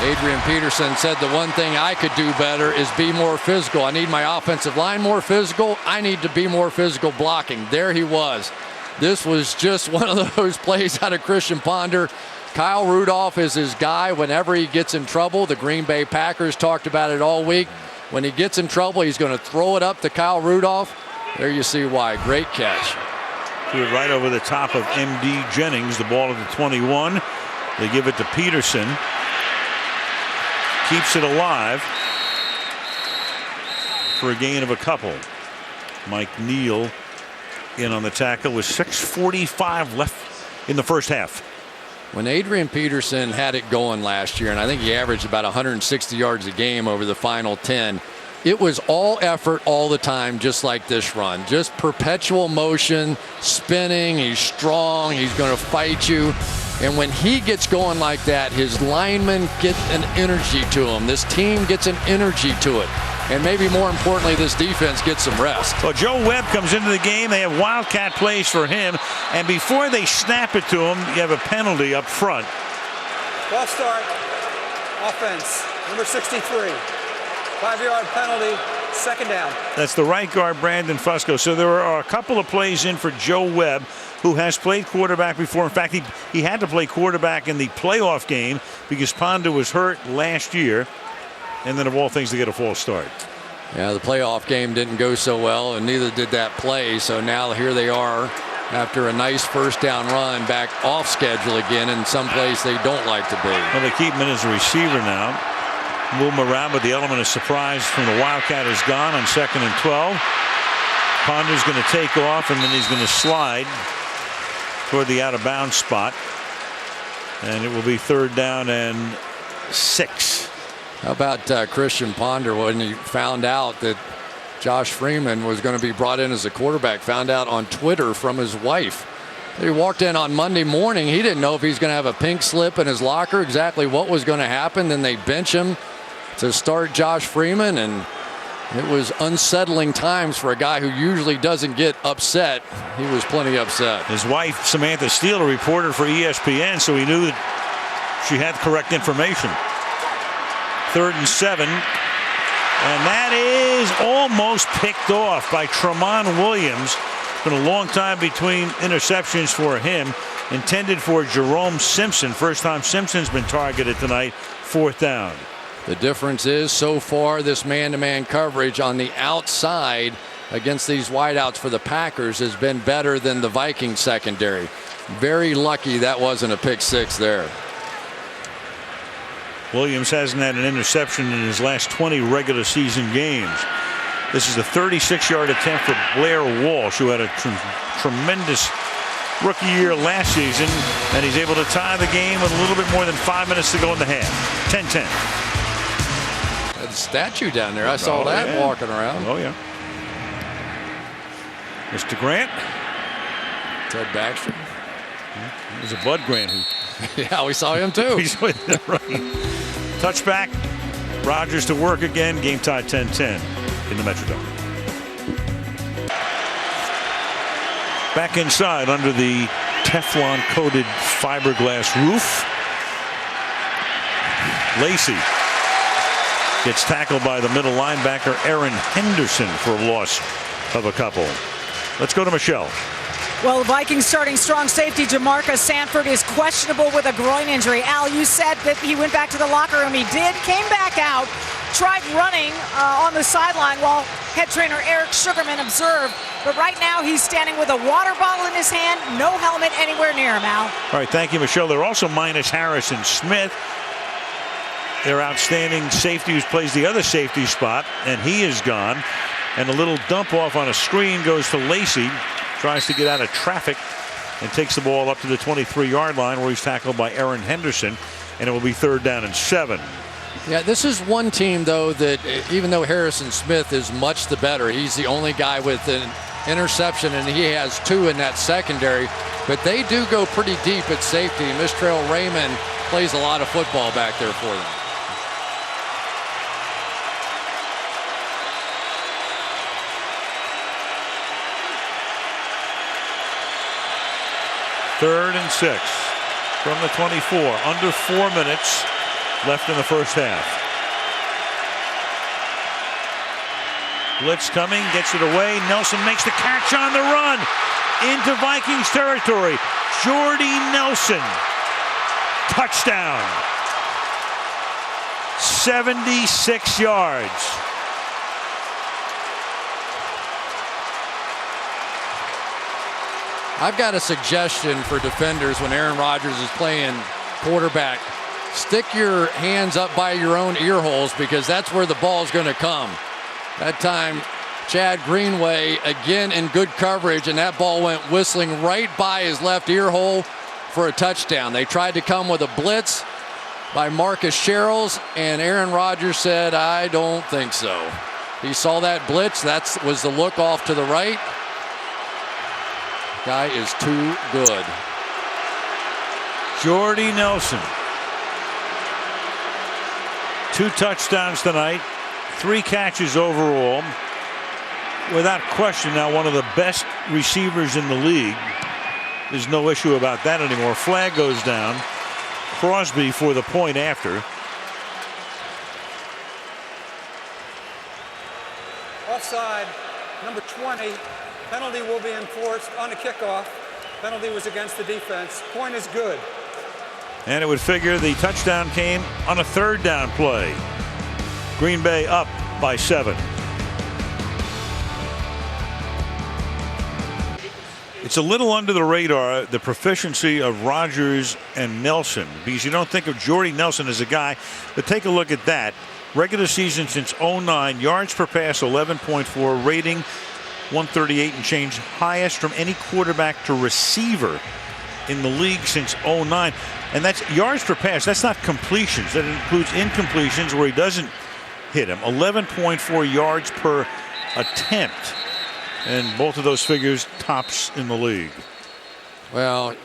Adrian Peterson said the one thing I could do better is be more physical. I need my offensive line more physical. I need to be more physical blocking. There he was. This was just one of those plays out of Christian Ponder. Kyle Rudolph is his guy whenever he gets in trouble. The Green Bay Packers talked about it all week. When he gets in trouble, he's going to throw it up to Kyle Rudolph. There you see why. Great catch. Threw it right over the top of M.D. Jennings. The ball at the 21. They give it to Peterson. Keeps it alive for a gain of a couple. Mike Neal in on the tackle with 6:45 left in the first half. When Adrian Peterson had it going last year, and I think he averaged about 160 yards a game over the final 10, it was all effort all the time, just like this run. Just perpetual motion, spinning. He's strong. He's going to fight you. And when he gets going like that, his linemen get an energy to him. This team gets an energy to it. And maybe more importantly, this defense gets some rest. Well, Joe Webb comes into the game. They have wildcat plays for him. And before they snap it to him, you have a penalty up front. Ball start. Offense. Number 63. 5-yard penalty. 2nd down. That's the right guard, Brandon Fusco. So there are a couple of plays in for Joe Webb, who has played quarterback before. In fact, he had to play quarterback in the playoff game because Ponder was hurt last year. And then of all things, to get a false start. Yeah, the playoff game didn't go so well, and neither did that play. So now here they are after a nice 1st down run back off schedule again in some place they don't like to be. Well, they keep him in as a receiver now. Move him around, but the element of surprise from the Wildcat is gone on 2nd and 12. Ponder's going to take off, and then he's going to slide toward the out of bounds spot. And it will be 3rd down and 6. How about Christian Ponder when he found out that Josh Freeman was going to be brought in as a quarterback, found out on Twitter from his wife. He walked in on Monday morning. He didn't know if he's going to have a pink slip in his locker, exactly what was going to happen. Then they bench him to start Josh Freeman, and it was unsettling times for a guy who usually doesn't get upset. He was plenty upset. His wife, Samantha Steele, a reporter for ESPN, so he knew that she had correct information. 3rd and 7. And that is almost picked off by Tramon Williams. It's been a long time between interceptions for him. Intended for Jerome Simpson. First time Simpson's been targeted tonight. 4th down. The difference is so far this man-to-man coverage on the outside against these wideouts for the Packers has been better than the Vikings secondary. Very lucky that wasn't a pick 6 there. Williams hasn't had an interception in his last 20 regular season games. This is a 36-yard attempt for Blair Walsh, who had a tremendous rookie year last season, and he's able to tie the game with a little bit more than 5 minutes to go in the half. 10-10. Had a statue down there. I saw that walking around. Oh, yeah. Mr. Grant. Ted Baxter. There's a Bud Grant who. Yeah, we saw him too. He's right. Touchback. Rodgers to work again. Game tied 10-10 in the Metrodome. Back inside under the Teflon coated fiberglass roof. Lacey gets tackled by the middle linebacker Aaron Henderson for a loss of a couple. Let's go to Michelle. Well, the Vikings starting strong safety Jamarcus Sanford is questionable with a groin injury. Al, you said that he went back to the locker room. He did, came back out, tried running on the sideline while head trainer Eric Sugarman observed. But right now he's standing with a water bottle in his hand, no helmet anywhere near him, Al. All right, thank you, Michelle. They're also minus Harrison Smith, their outstanding safety who plays the other safety spot, and he is gone. And a little dump off on a screen goes to Lacey. Tries to get out of traffic and takes the ball up to the 23-yard line where he's tackled by Aaron Henderson, and it will be 3rd down and 7. Yeah, this is one team, though, that even though Harrison Smith is much the better, he's the only guy with an interception, and he has 2 in that secondary. But they do go pretty deep at safety. Mistrell Raymond plays a lot of football back there for them. Third and 6 from the 24. Under 4 minutes left in the first half. Blitz coming, gets it away. Nelson makes the catch on the run into Vikings territory. Jordy Nelson, touchdown. 76 yards. I've got a suggestion for defenders when Aaron Rodgers is playing quarterback. Stick your hands up by your own ear holes, because that's where the ball is going to come. That time, Chad Greenway again in good coverage, and that ball went whistling right by his left ear hole for a touchdown. They tried to come with a blitz by Marcus Sherrills, and Aaron Rodgers said, I don't think so. He saw that blitz. That was the look off to the right. Guy is too good. Jordy Nelson. 2 touchdowns tonight, 3 catches overall. Without question, now one of the best receivers in the league. There's no issue about that anymore. Flag goes down. Crosby for the point after. Offside, number 20. Penalty will be enforced on a kickoff. Penalty was against the defense. Point is good. And it would figure the touchdown came on a 3rd down play. Green Bay up by 7. It's a little under the radar, the proficiency of Rodgers and Nelson, because you don't think of Jordy Nelson as a guy, but take a look at that. Regular season since 09, yards per pass 11.4, rating 138 and change, highest from any quarterback to receiver in the league since 09. And that's yards per pass. That's not completions. That includes incompletions where he doesn't hit him. 11.4 yards per attempt. And both of those figures tops in the league. Well,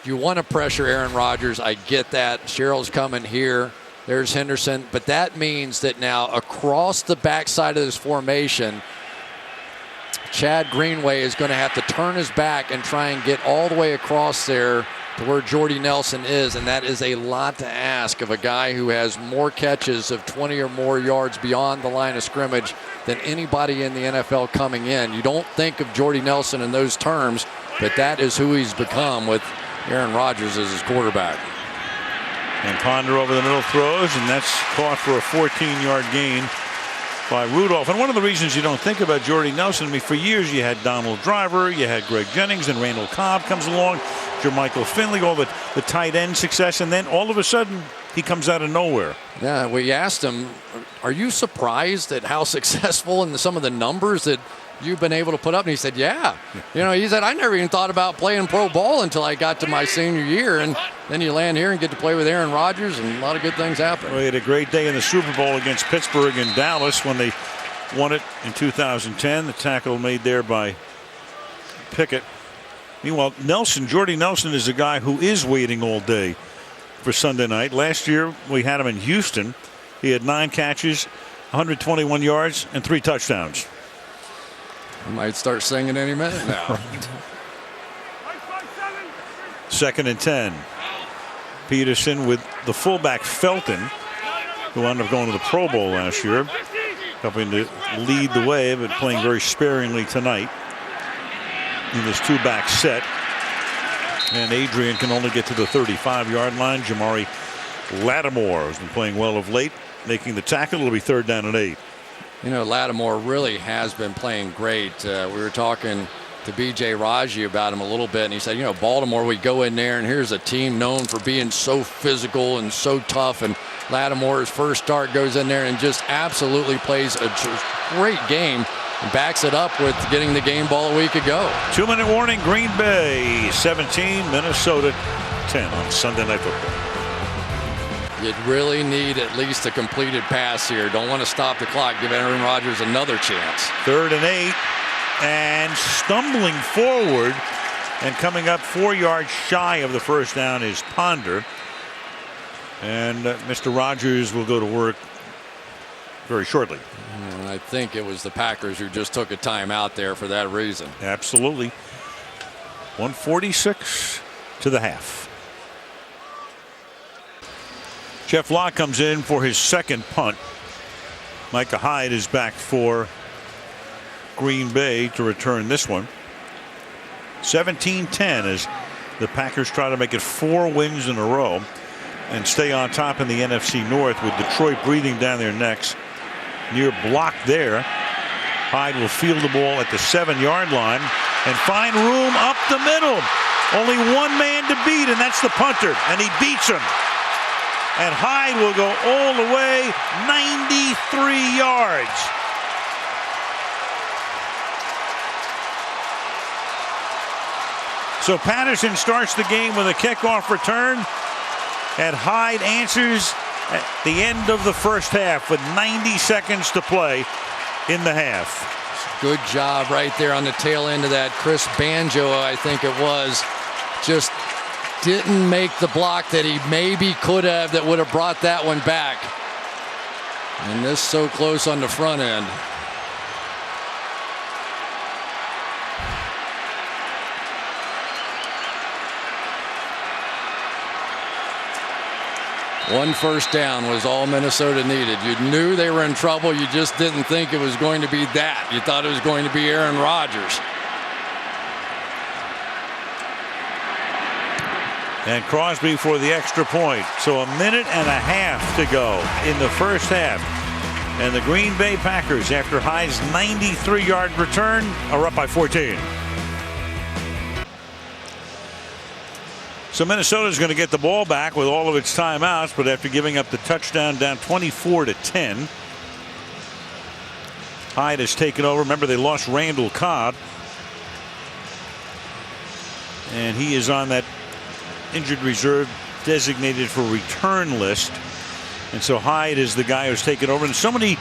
you want to pressure Aaron Rodgers. I get that. Sherrill's coming here. There's Henderson. But that means that now across the backside of this formation, Chad Greenway is going to have to turn his back and try and get all the way across there to where Jordy Nelson is, and that is a lot to ask of a guy who has more catches of 20 or more yards beyond the line of scrimmage than anybody in the NFL coming in. You don't think of Jordy Nelson in those terms, but that is who he's become with Aaron Rodgers as his quarterback. And Ponder over the middle throws, and that's caught for a 14-yard gain by Rudolph. And one of the reasons you don't think about Jordy Nelson, I mean, for years you had Donald Driver, you had Greg Jennings, and Randall Cobb comes along, Jermichael Finley, all the tight end success, and then all of a sudden he comes out of nowhere. Yeah, we asked him, are you surprised at how successful and some of the numbers that you've been able to put up? And he said, yeah. You know, he said, I never even thought about playing pro ball until I got to my senior year. And then you land here and get to play with Aaron Rodgers, and a lot of good things happen. Well, he had a great day in the Super Bowl against Pittsburgh and Dallas when they won it in 2010. The tackle made there by Pickett. Meanwhile, Jordy Nelson is a guy who is waiting all day for Sunday night. Last year, we had him in Houston. He had 9 catches, 121 yards, and 3 touchdowns. I might start singing any minute now. 2nd and 10. Peterson with the fullback Felton, who ended up going to the Pro Bowl last year, helping to lead the way, but playing very sparingly tonight in this 2-back set. And Adrian can only get to the 35-yard line. Jamari Lattimore has been playing well of late, making the tackle. It'll be 3rd down and 8. You know, Lattimore really has been playing great. We were talking to B.J. Raji about him a little bit, and he said, you know, Baltimore, we go in there, and here's a team known for being so physical and so tough, and Lattimore's first start goes in there and just absolutely plays a great game and backs it up with getting the game ball a week ago. 2-minute warning, Green Bay 17, Minnesota 10 on Sunday Night Football. You really need at least a completed pass here. Don't want to stop the clock. Give Aaron Rodgers another chance. 3rd and 8, and stumbling forward and coming up 4 yards shy of the first down is Ponder. And Mr. Rodgers will go to work very shortly. And I think it was the Packers who just took a timeout there for that reason. Absolutely. 1:46 to the half. Jeff Locke comes in for his second punt. Micah Hyde is back for Green Bay to return this one. 17-10 as the Packers try to make it 4 wins in a row and stay on top in the NFC North, with Detroit breathing down their necks. Near block there. Hyde will field the ball at the 7-yard line and find room up the middle. Only one man to beat, and that's the punter, and he beats him. And Hyde will go all the way 93 yards. So Patterson starts the game with a kickoff return, and Hyde answers at the end of the first half with 90 seconds to play in the half. Good job right there on the tail end of that. Chris Banjo, I think it was, just didn't make the block that he maybe could have that would have brought that one back. And this so close on the front end. One first down was all Minnesota needed. You knew they were in trouble. You just didn't think it was going to be that. You thought it was going to be Aaron Rodgers. And Crosby for the extra point. So a minute and a half to go in the first half. And the Green Bay Packers, after Hyde's 93-yard return, are up by 14. So Minnesota's going to get the ball back with all of its timeouts, but after giving up the touchdown, down 24-10. Hyde has taken over. Remember, they lost Randall Cobb, and he is on that injured reserve designated for return list. And so Hyde is the guy who's taken over. And so many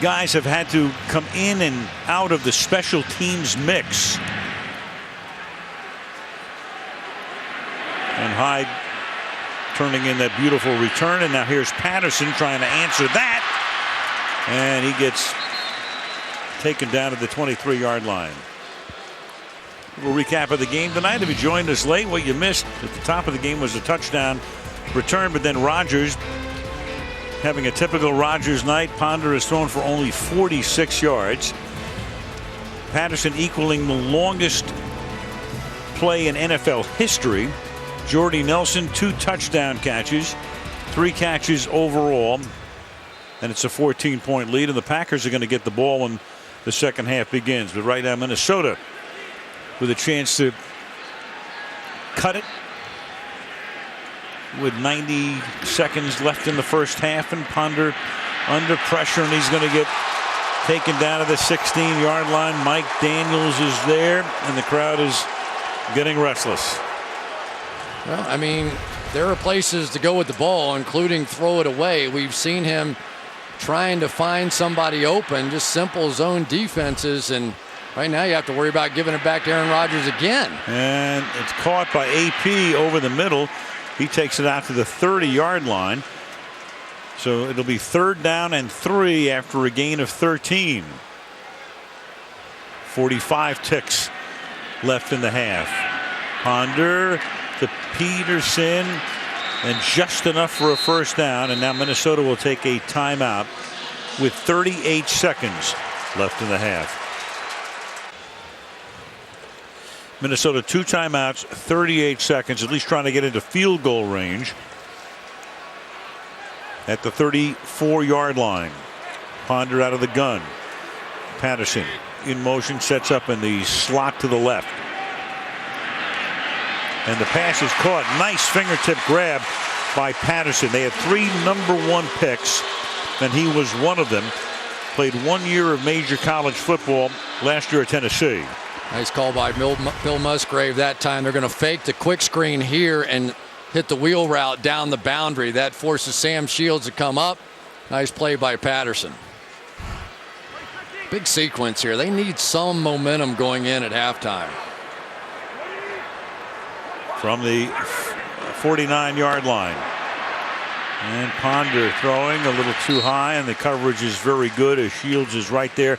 guys have had to come in and out of the special teams mix. And Hyde turning in that beautiful return. And now here's Patterson trying to answer that. And he gets taken down to the 23-yard line. A little recap of the game tonight. If you joined us late, what you missed at the top of the game was a touchdown return, but then Rodgers having a typical Rodgers night. Ponder has thrown for only 46 yards. Patterson equaling the longest play in NFL history. Jordy Nelson, 2 touchdown catches, 3 catches overall, and it's a 14-point lead, and the Packers are going to get the ball when the second half begins. But right now, Minnesota with a chance to cut it with 90 seconds left in the first half, and Ponder under pressure, and he's going to get taken down to the 16-yard line. Mike Daniels is there, and the crowd is getting restless. Well, I mean, there are places to go with the ball, including throw it away. We've seen him trying to find somebody open, just simple zone defenses, and right now you have to worry about giving it back to Aaron Rodgers again. And it's caught by AP over the middle. He takes it out to the 30-yard line. So it'll be 3rd down and 3 after a gain of 13. 45 ticks left in the half. Ponder to Peterson, and just enough for a first down. And now Minnesota will take a timeout with 38 seconds left in the half. Minnesota 2 timeouts, 38 seconds, at least trying to get into field goal range at the 34-yard line. Ponder out of the gun. Patterson in motion, sets up in the slot to the left. And the pass is caught. Nice fingertip grab by Patterson. They had 3 number-1 picks, and he was one of them. Played 1 year of major college football last year at Tennessee. Nice call by Bill Musgrave that time. They're going to fake the quick screen here and hit the wheel route down the boundary. That forces Sam Shields to come up. Nice play by Patterson. Big sequence here. They need some momentum going in at halftime. From the 49-yard line. And Ponder throwing a little too high, and the coverage is very good as Shields is right there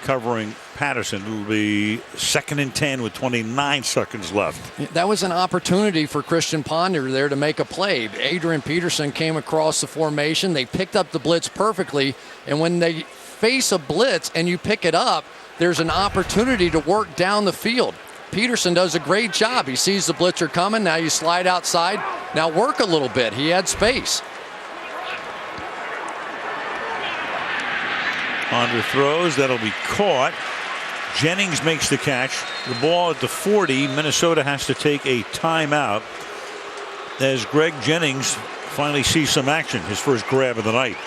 covering Patterson. It'll be 2nd and 10 with 29 seconds left. That was an opportunity for Christian Ponder there to make a play. Adrian Peterson came across the formation. They picked up the blitz perfectly, and when they face a blitz and you pick it up, there's an opportunity to work down the field. Peterson does a great job. He sees the blitzer coming. Now you slide outside. Now work a little bit. He had space. Ponder throws. That'll be caught. Jennings makes the catch. The ball at the 40. Minnesota has to take a timeout as Greg Jennings finally sees some action. His first grab of the night.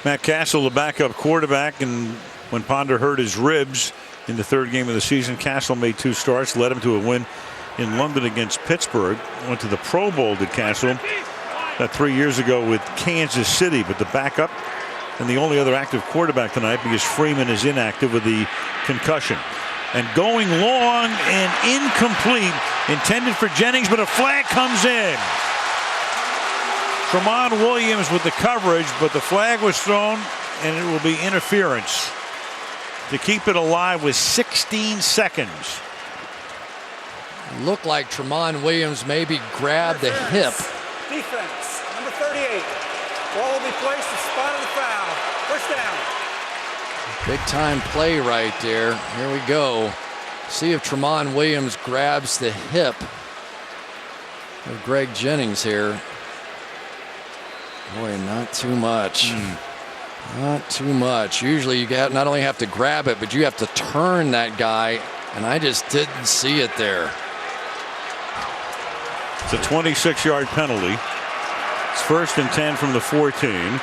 Matt Castle, the backup quarterback, and when Ponder hurt his ribs in the 3rd game of the season, Castle made 2 starts, led him to a win in London against Pittsburgh. Went to the Pro Bowl, did Castle, 3 years ago with Kansas City, but the backup and the only other active quarterback tonight because Freeman is inactive with the concussion. And going long and incomplete, intended for Jennings, but a flag comes in. Tramon Williams with the coverage, but the flag was thrown, and it will be interference to keep it alive with 16 seconds. Looked like Tramon Williams maybe grabbed the hip. Defense, number 38. Ball will be placed at the spot of the foul. First down. Big time play right there. Here we go. See if Tramon Williams grabs the hip of Greg Jennings here. Boy, not too much. Not too much. Usually you not only have to grab it, but you have to turn that guy, and I just didn't see it there. It's a 26-yard penalty. It's 1st and 10 from the 14.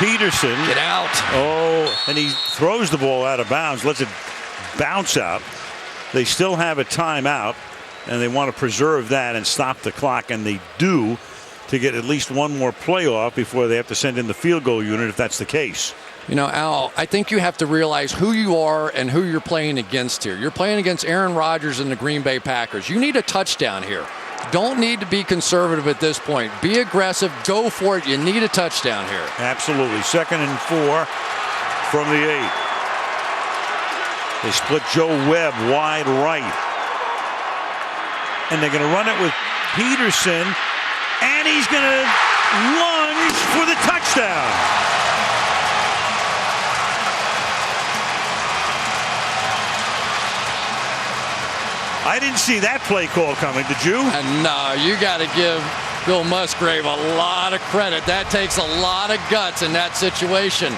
Peterson. Get out. Oh, and he throws the ball out of bounds, lets it bounce out. They still have a timeout, and they want to preserve that and stop the clock, and they do, to get at least one more play off before they have to send in the field goal unit if that's the case. You know, Al, I think you have to realize who you are and who you're playing against here. You're playing against Aaron Rodgers and the Green Bay Packers. You need a touchdown here. Don't need to be conservative at this point. Be aggressive. Go for it. You need a touchdown here. Absolutely. 2nd and 4 from the 8. They split Joe Webb wide right. And they're going to run it with Peterson. And he's going to lunge for the touchdown. I didn't see that play call coming, did you? No, you got to give Bill Musgrave a lot of credit. That takes a lot of guts in that situation.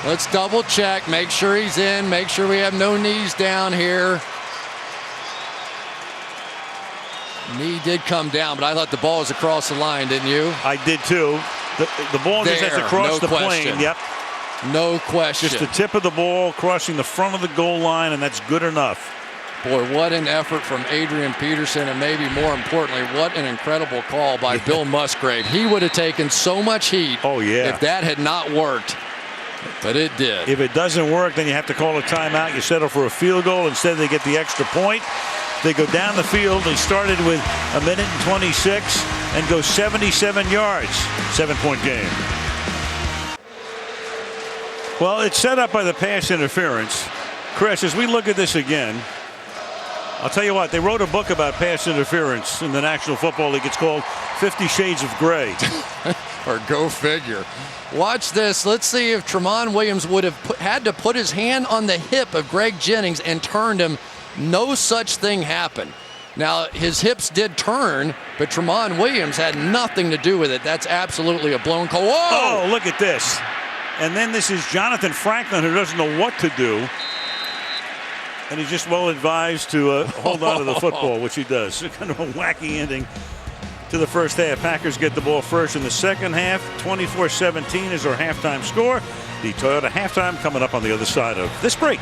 Let's double check, make sure he's in, make sure we have no knees down here. Knee did come down, but I thought the ball was across the line, didn't you? I did too. The ball just has to cross the plane. Yep. No question. Just the tip of the ball crossing the front of the goal line, and that's good enough. Boy, what an effort from Adrian Peterson, and maybe more importantly, what an incredible call by Bill Musgrave. He would have taken so much heat if that had not worked, but it did. If it doesn't work, then you have to call a timeout. You settle for a field goal. Instead, they get the extra point. They go down the field. They started with 1:26 and go 77 yards. 7-point game. Well, it's set up by the pass interference. Chris, as we look at this again, I'll tell you what, they wrote a book about pass interference in the National Football League. It's called 50 Shades of Gray. Or go figure. Watch this. Let's see if Tramon Williams would have had to put his hand on the hip of Greg Jennings and turned him. No such thing happened. Now, his hips did turn, but Tramon Williams had nothing to do with it. That's absolutely a blown call. Whoa! Oh, look at this. And then this is Jonathan Franklin, who doesn't know what to do. And he's just well advised to hold on to the football, which he does. Kind of a wacky ending to the first half. Packers get the ball first in the second half. 24-17 is our halftime score. The Toyota halftime coming up on the other side of this break.